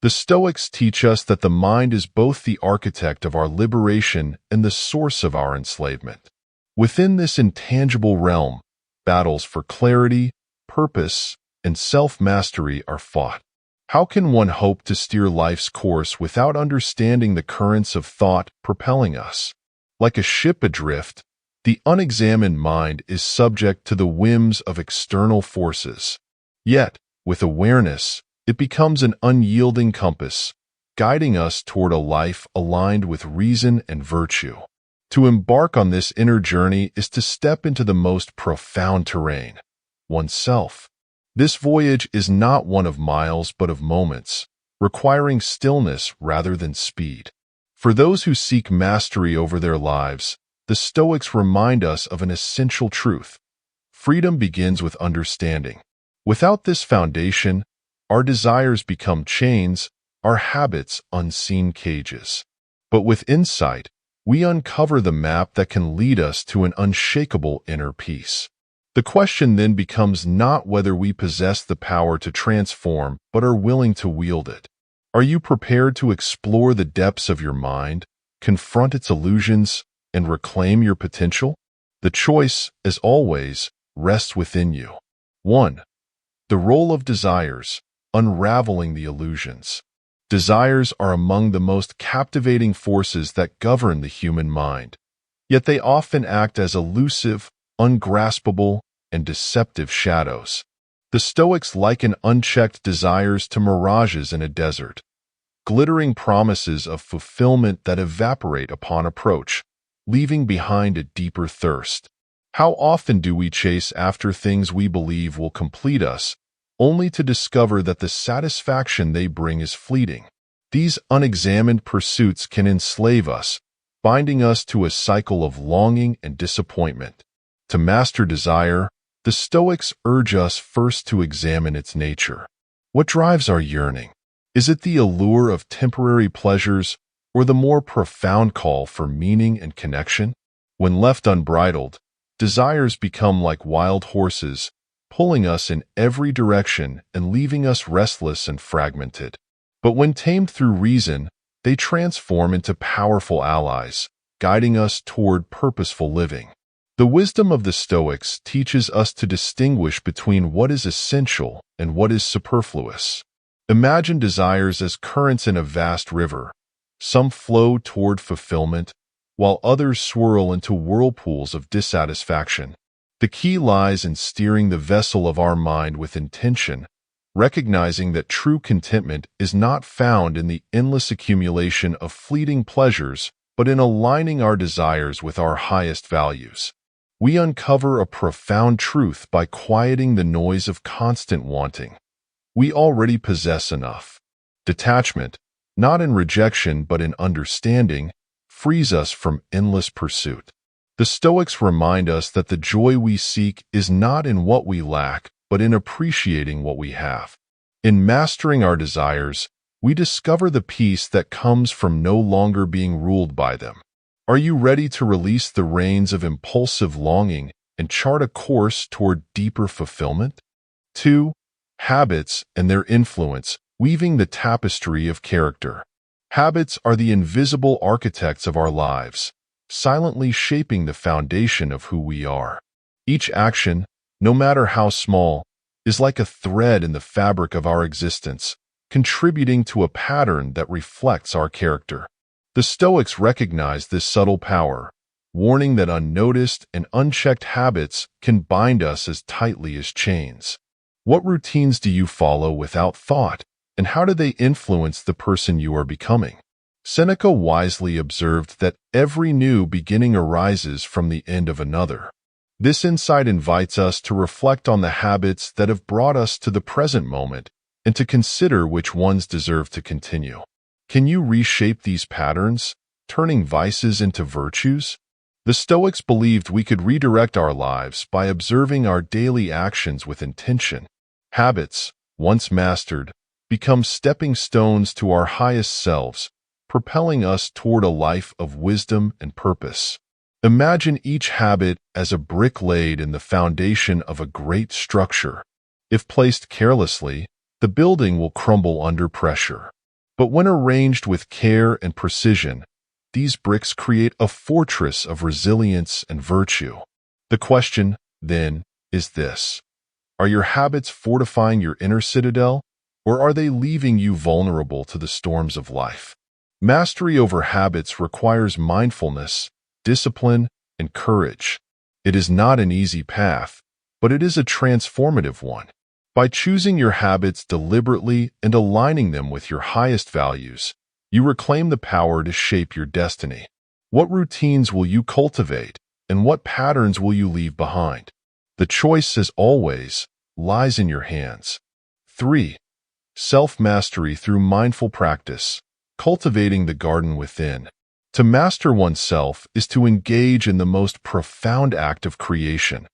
The Stoics teach us that the mind is both the architect of our liberation and the source of our enslavement. Within this intangible realm, battles for clarity, purpose, and self-mastery are fought. How can one hope to steer life's course without understanding the currents of thought propelling us? Like a ship adrift, the unexamined mind is subject to the whims of external forces. Yet, with awareness, it becomes an unyielding compass, guiding us toward a life aligned with reason and virtue. To embark on this inner journey is to step into the most profound terrain, oneself. This voyage is not one of miles but of moments, requiring stillness rather than speed. For those who seek mastery over their lives, the Stoics remind us of an essential truth. Freedom begins with understanding. Without this foundation, our desires become chains, our habits unseen cages. But with insight, we uncover the map that can lead us to an unshakable inner peace. The question then becomes not whether we possess the power to transform, but are willing to wield it. Are you prepared to explore the depths of your mind, confront its illusions, and reclaim your potential? The choice, as always, rests within you. 1. The role of desires, unraveling the illusions. Desires are among the most captivating forces that govern the human mind, yet they often act as elusive, ungraspable, and deceptive shadows. The Stoics liken unchecked desires to mirages in a desert, glittering promises of fulfillment that evaporate upon approach, leaving behind a deeper thirst. How often do we chase after things we believe will complete us, only to discover that the satisfaction they bring is fleeting? These unexamined pursuits can enslave us, binding us to a cycle of longing and disappointment. To master desire, the Stoics urge us first to examine its nature. What drives our yearning? Is it the allure of temporary pleasures or the more profound call for meaning and connection? When left unbridled, desires become like wild horses, pulling us in every direction and leaving us restless and fragmented. But when tamed through reason, they transform into powerful allies, guiding us toward purposeful living. The wisdom of the Stoics teaches us to distinguish between what is essential and what is superfluous. Imagine desires as currents in a vast river. Some flow toward fulfillment, while others swirl into whirlpools of dissatisfaction. The key lies in steering the vessel of our mind with intention, recognizing that true contentment is not found in the endless accumulation of fleeting pleasures, but in aligning our desires with our highest values. We uncover a profound truth by quieting the noise of constant wanting. We already possess enough. Detachment, not in rejection but in understanding, frees us from endless pursuit. The Stoics remind us that the joy we seek is not in what we lack, but in appreciating what we have. In mastering our desires, we discover the peace that comes from no longer being ruled by them. Are you ready to release the reins of impulsive longing and chart a course toward deeper fulfillment? 2. Habits and their influence, weaving the tapestry of character. Habits are the invisible architects of our lives, silently shaping the foundation of who we are. Each action, no matter how small, is like a thread in the fabric of our existence, contributing to a pattern that reflects our character. The Stoics recognize this subtle power, warning that unnoticed and unchecked habits can bind us as tightly as chains. What routines do you follow without thought, and how do they influence the person you are becoming? Seneca wisely observed that every new beginning arises from the end of another. This insight invites us to reflect on the habits that have brought us to the present moment and to consider which ones deserve to continue. Can you reshape these patterns, turning vices into virtues? The Stoics believed we could redirect our lives by observing our daily actions with intention. Habits, once mastered, become stepping stones to our highest selves, propelling us toward a life of wisdom and purpose. Imagine each habit as a brick laid in the foundation of a great structure. If placed carelessly, the building will crumble under pressure. But when arranged with care and precision, these bricks create a fortress of resilience and virtue. The question, then, is this: are your habits fortifying your inner citadel, or are they leaving you vulnerable to the storms of life? Mastery over habits requires mindfulness, discipline, and courage. It is not an easy path, but it is a transformative one. By choosing your habits deliberately and aligning them with your highest values, you reclaim the power to shape your destiny. What routines will you cultivate, and what patterns will you leave behind? The choice, as always, lies in your hands. 3. Self-mastery through mindful practice, cultivating the garden within. To master oneself is to engage in the most profound act of creation,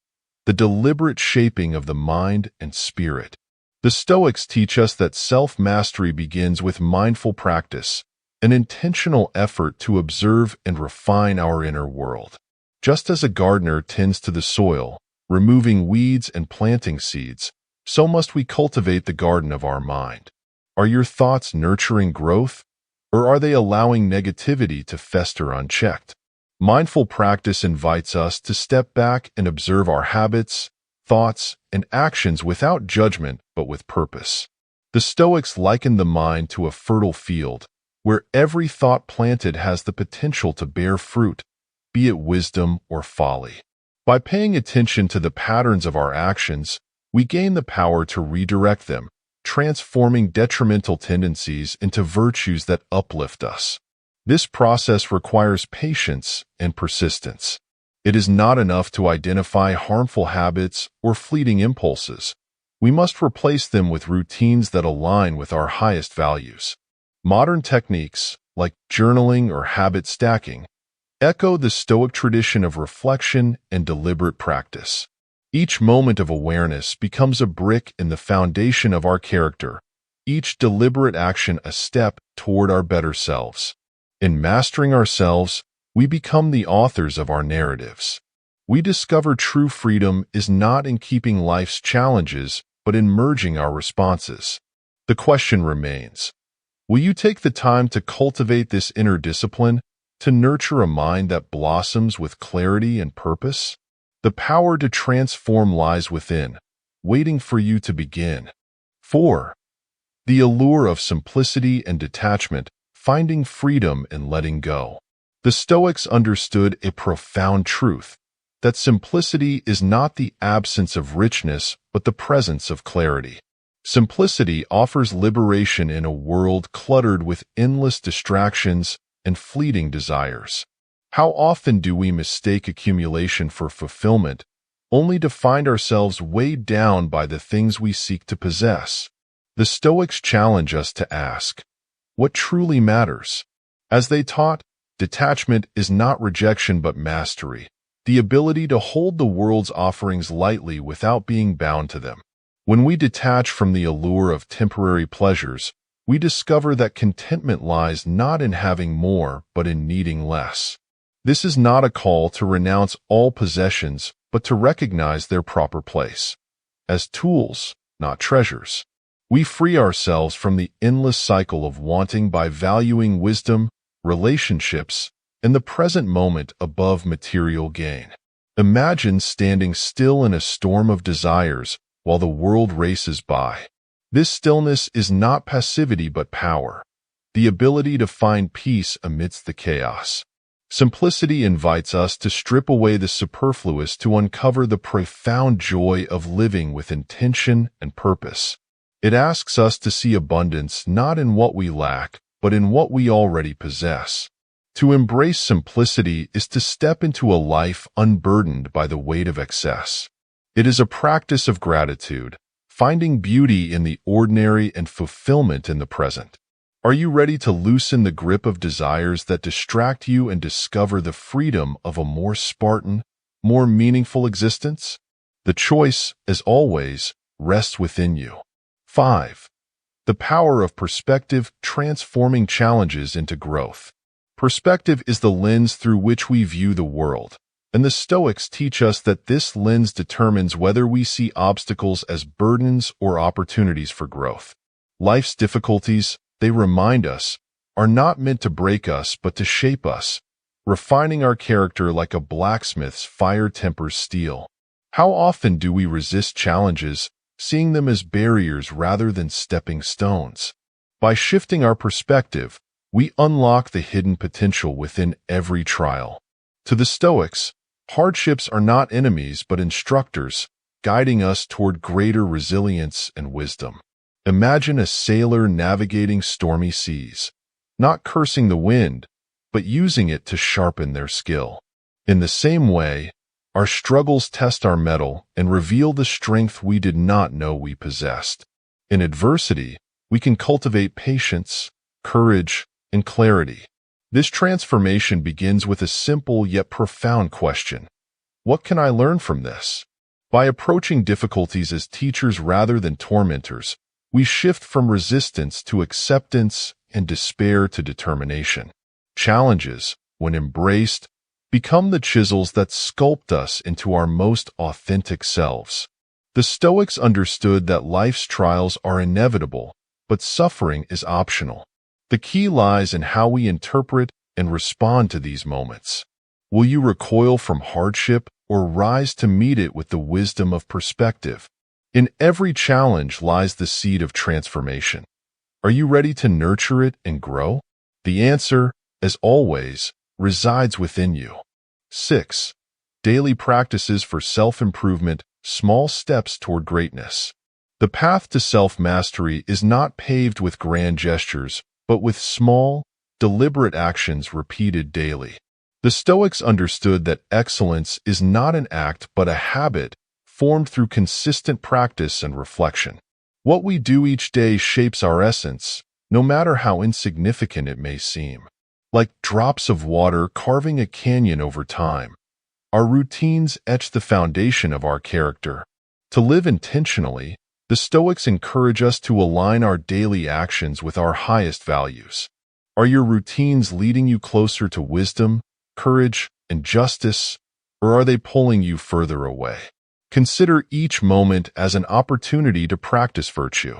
the deliberate shaping of the mind and spirit. The Stoics teach us that self-mastery begins with mindful practice, an intentional effort to observe and refine our inner world. Just as a gardener tends to the soil, removing weeds and planting seeds, so must we cultivate the garden of our mind. Are your thoughts nurturing growth, or are they allowing negativity to fester unchecked? Mindful practice invites us to step back and observe our habits, thoughts, and actions without judgment but with purpose. The Stoics liken the mind to a fertile field, where every thought planted has the potential to bear fruit, be it wisdom or folly. By paying attention to the patterns of our actions, we gain the power to redirect them, transforming detrimental tendencies into virtues that uplift us. This process requires patience and persistence. It is not enough to identify harmful habits or fleeting impulses. We must replace them with routines that align with our highest values. Modern techniques, like journaling or habit stacking, echo the Stoic tradition of reflection and deliberate practice. Each moment of awareness becomes a brick in the foundation of our character, each deliberate action a step toward our better selves. In mastering ourselves, we become the authors of our narratives. We discover true freedom is not in keeping life's challenges, but in merging our responses. The question remains: will you take the time to cultivate this inner discipline, to nurture a mind that blossoms with clarity and purpose? The power to transform lies within, waiting for you to begin. 4. The allure of simplicity and detachment, finding freedom and letting go. The Stoics understood a profound truth, that simplicity is not the absence of richness, but the presence of clarity. Simplicity offers liberation in a world cluttered with endless distractions and fleeting desires. How often do we mistake accumulation for fulfillment, only to find ourselves weighed down by the things we seek to possess? The Stoics challenge us to ask, what truly matters? As they taught, detachment is not rejection but mastery, the ability to hold the world's offerings lightly without being bound to them. When we detach from the allure of temporary pleasures, we discover that contentment lies not in having more but in needing less. This is not a call to renounce all possessions, but to recognize their proper place as tools, not treasures. We free ourselves from the endless cycle of wanting by valuing wisdom, relationships, and the present moment above material gain. Imagine standing still in a storm of desires while the world races by. This stillness is not passivity but power, the ability to find peace amidst the chaos. Simplicity invites us to strip away the superfluous to uncover the profound joy of living with intention and purpose. It asks us to see abundance not in what we lack, but in what we already possess. To embrace simplicity is to step into a life unburdened by the weight of excess. It is a practice of gratitude, finding beauty in the ordinary and fulfillment in the present. Are you ready to loosen the grip of desires that distract you and discover the freedom of a more Spartan, more meaningful existence? The choice, as always, rests within you. 5. The power of perspective, transforming challenges into growth. Perspective is the lens through which we view the world, and the Stoics teach us that this lens determines whether we see obstacles as burdens or opportunities for growth. Life's difficulties, they remind us, are not meant to break us but to shape us, refining our character like a blacksmith's fire tempers steel. How often do we resist challenges, seeing them as barriers rather than stepping stones? By shifting our perspective, we unlock the hidden potential within every trial. To the Stoics, hardships are not enemies but instructors, guiding us toward greater resilience and wisdom. Imagine a sailor navigating stormy seas, not cursing the wind, but using it to sharpen their skill. In the same way, our struggles test our mettle and reveal the strength we did not know we possessed. In adversity, we can cultivate patience, courage, and clarity. This transformation begins with a simple yet profound question. What can I learn from this? By approaching difficulties as teachers rather than tormentors, we shift from resistance to acceptance and despair to determination. Challenges, when embraced, become the chisels that sculpt us into our most authentic selves. The Stoics understood that life's trials are inevitable, but suffering is optional. The key lies in how we interpret and respond to these moments. Will you recoil from hardship or rise to meet it with the wisdom of perspective? In every challenge lies the seed of transformation. Are you ready to nurture it and grow? The answer, as always, resides within you. 6. Daily practices for self-improvement, small steps toward greatness. The path to self-mastery is not paved with grand gestures, but with small, deliberate actions repeated daily. The Stoics understood that excellence is not an act but a habit formed through consistent practice and reflection. What we do each day shapes our essence, no matter how insignificant it may seem. Like drops of water carving a canyon over time, our routines etch the foundation of our character. To live intentionally, the Stoics encourage us to align our daily actions with our highest values. Are your routines leading you closer to wisdom, courage, and justice, or are they pulling you further away? Consider each moment as an opportunity to practice virtue.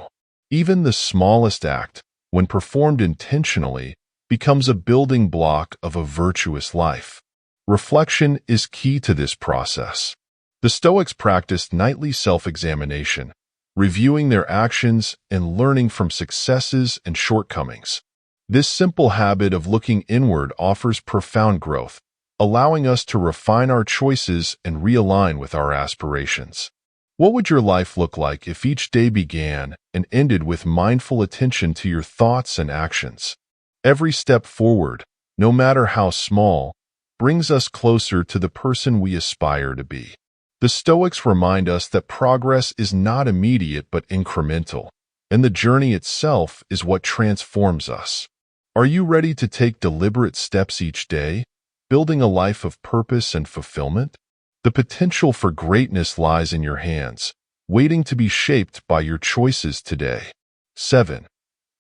Even the smallest act, when performed intentionally, becomes a building block of a virtuous life. Reflection is key to this process. The Stoics practiced nightly self-examination, reviewing their actions and learning from successes and shortcomings. This simple habit of looking inward offers profound growth, allowing us to refine our choices and realign with our aspirations. What would your life look like if each day began and ended with mindful attention to your thoughts and actions? Every step forward, no matter how small, brings us closer to the person we aspire to be. The Stoics remind us that progress is not immediate but incremental, and the journey itself is what transforms us. Are you ready to take deliberate steps each day, building a life of purpose and fulfillment? The potential for greatness lies in your hands, waiting to be shaped by your choices today. 7.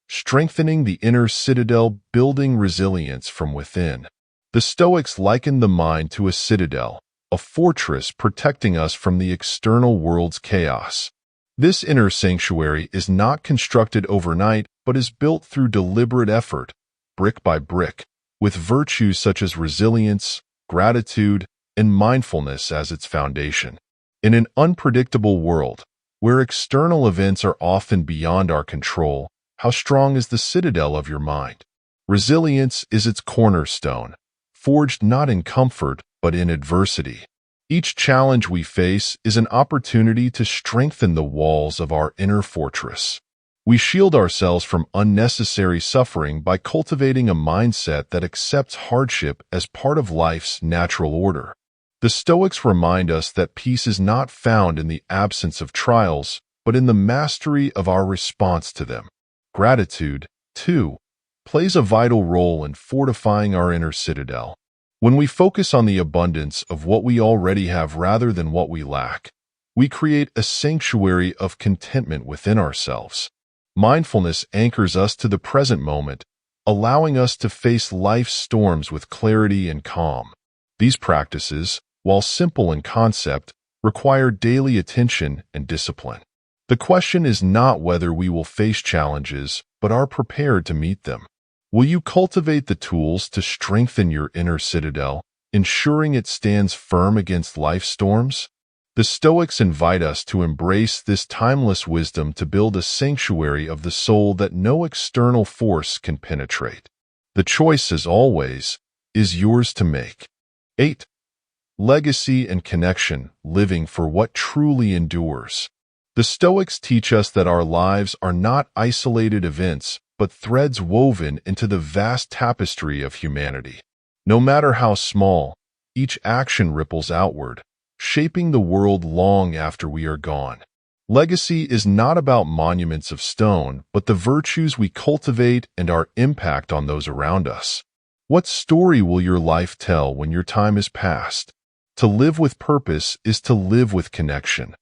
Strengthening the inner citadel, building resilience from within. The Stoics likened the mind to a citadel, a fortress protecting us from the external world's chaos. This inner sanctuary is not constructed overnight, but is built through deliberate effort, brick by brick, with virtues such as resilience, gratitude, and mindfulness as its foundation. In an unpredictable world, where external events are often beyond our control, how strong is the citadel of your mind? Resilience is its cornerstone, forged not in comfort but in adversity. Each challenge we face is an opportunity to strengthen the walls of our inner fortress. We shield ourselves from unnecessary suffering by cultivating a mindset that accepts hardship as part of life's natural order. The Stoics remind us that peace is not found in the absence of trials, but in the mastery of our response to them. Gratitude, too, plays a vital role in fortifying our inner citadel. When we focus on the abundance of what we already have rather than what we lack, we create a sanctuary of contentment within ourselves. Mindfulness anchors us to the present moment, allowing us to face life's storms with clarity and calm. These practices, while simple in concept, require daily attention and discipline. The question is not whether we will face challenges, but are prepared to meet them. Will you cultivate the tools to strengthen your inner citadel, ensuring it stands firm against life's storms? The Stoics invite us to embrace this timeless wisdom to build a sanctuary of the soul that no external force can penetrate. The choice, as always, is yours to make. 8. Legacy and connection, living for what truly endures. The Stoics teach us that our lives are not isolated events, but threads woven into the vast tapestry of humanity. No matter how small, each action ripples outward, shaping the world long after we are gone. Legacy is not about monuments of stone, but the virtues we cultivate and our impact on those around us. What story will your life tell when your time is past? To live with purpose is to live with connection,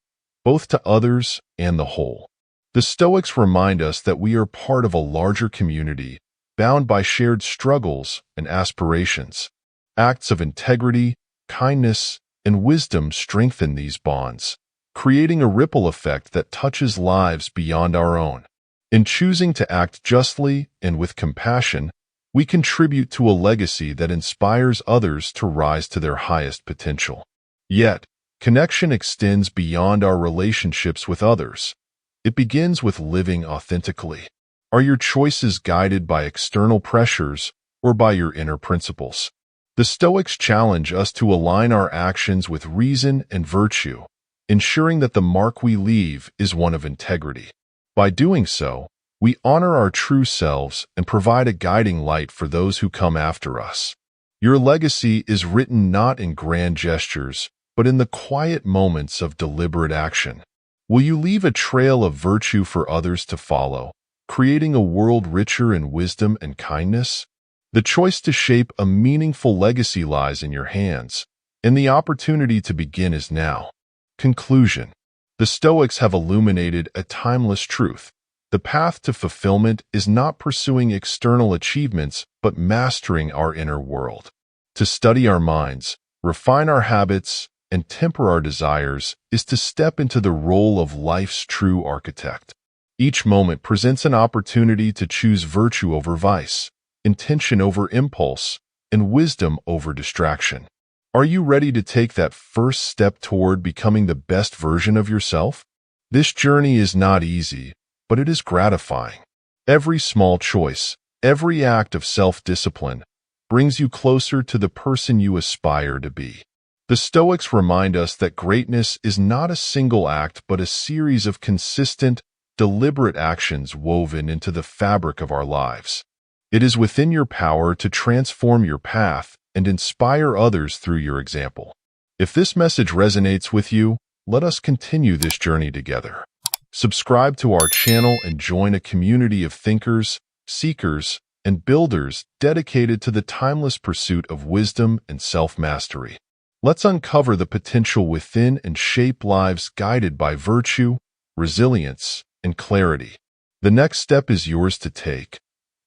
both to others and the whole. The Stoics remind us that we are part of a larger community, bound by shared struggles and aspirations. Acts of integrity, kindness, and wisdom strengthen these bonds, creating a ripple effect that touches lives beyond our own. In choosing to act justly and with compassion, we contribute to a legacy that inspires others to rise to their highest potential. Yet, connection extends beyond our relationships with others. It begins with living authentically. Are your choices guided by external pressures or by your inner principles? The Stoics challenge us to align our actions with reason and virtue, ensuring that the mark we leave is one of integrity. By doing so, we honor our true selves and provide a guiding light for those who come after us. Your legacy is written not in grand gestures, but in the quiet moments of deliberate action. Will you leave a trail of virtue for others to follow, creating a world richer in wisdom and kindness? The choice to shape a meaningful legacy lies in your hands, and the opportunity to begin is now. Conclusion. The Stoics have illuminated a timeless truth. The path to fulfillment is not pursuing external achievements, but mastering our inner world. To study our minds, refine our habits, and temper our desires is to step into the role of life's true architect. Each moment presents an opportunity to choose virtue over vice, intention over impulse, and wisdom over distraction. Are you ready to take that first step toward becoming the best version of yourself? This journey is not easy, but it is gratifying. Every small choice, every act of self-discipline, brings you closer to the person you aspire to be. The Stoics remind us that greatness is not a single act but a series of consistent, deliberate actions woven into the fabric of our lives. It is within your power to transform your path and inspire others through your example. If this message resonates with you, let us continue this journey together. Subscribe to our channel and join a community of thinkers, seekers, and builders dedicated to the timeless pursuit of wisdom and self-mastery. Let's uncover the potential within and shape lives guided by virtue, resilience, and clarity. The next step is yours to take.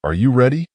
Are you ready?